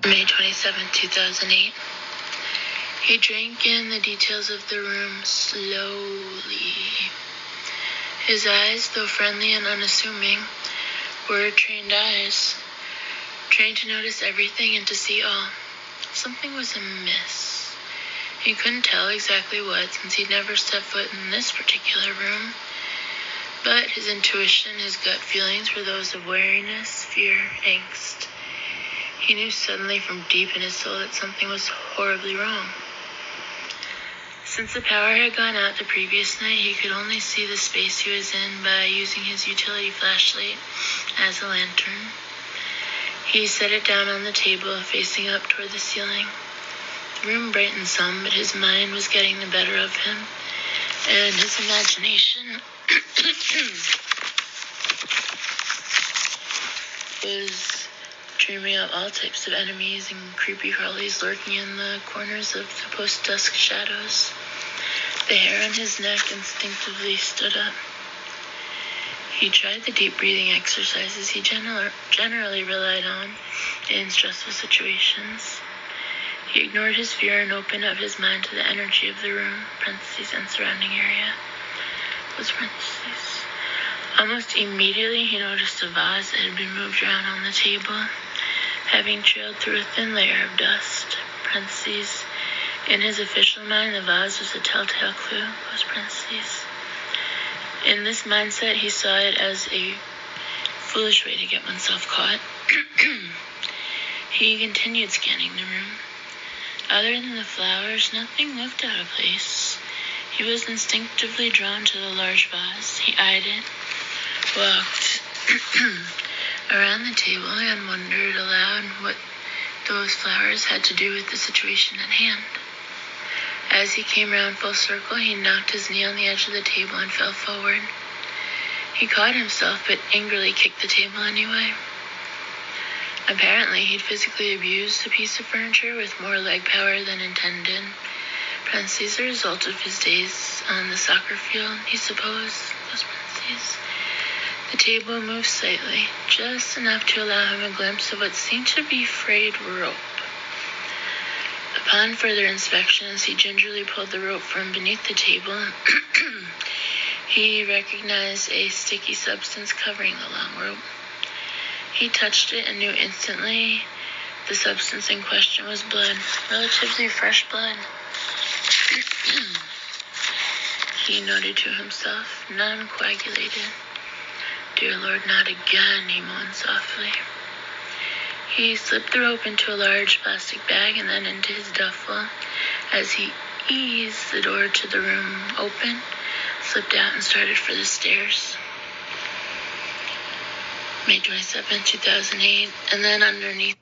May 27, 2008. He drank in the details of the room slowly. His eyes, though friendly and unassuming, were trained eyes, trained to notice everything and to see all. Something was amiss. He couldn't tell exactly what, since he'd never stepped foot in this particular room. But his intuition, his gut feelings were those of wariness, fear, angst. He knew suddenly from deep in his soul that something was horribly wrong. Since the power had gone out the previous night, he could only see the space he was in by using his utility flashlight as a lantern. He set it down on the table, facing up toward the ceiling. The room brightened some, but his mind was getting the better of him, and his imagination was dreaming up all types of enemies and creepy crawlies lurking in the corners of the post-dusk shadows. The hair on his neck instinctively stood up. He tried the deep breathing exercises he generally relied on in stressful situations. He ignored his fear and opened up his mind to the energy of the room, and surrounding area. Almost immediately, he noticed a vase that had been moved around on the table, having trailed through a thin layer of dust. In his official mind, the vase was a telltale clue. In this mindset, he saw it as a foolish way to get oneself caught. He continued scanning the room. Other than the flowers, nothing looked out of place. He was instinctively drawn to the large vase. He eyed it, walked around the table, and wondered aloud what those flowers had to do with the situation at hand. As he came round full circle, he knocked his knee on the edge of the table and fell forward. He caught himself, but angrily kicked the table anyway. Apparently, he'd physically abused the piece of furniture with more leg power than intended. A result of his days on the soccer field, he supposed. The table moved slightly, just enough to allow him a glimpse of what seemed to be frayed rope. Upon further inspection, as he gingerly pulled the rope from beneath the table, he recognized a sticky substance covering the long rope. He touched it and knew instantly the substance in question was blood, relatively fresh blood. He noted to himself, non-coagulated. Dear Lord, not again, he moaned softly. He slipped the rope into a large plastic bag and then into his duffel. As he eased the door to the room open, slipped out and started for the stairs. May 27, 2008, and then underneath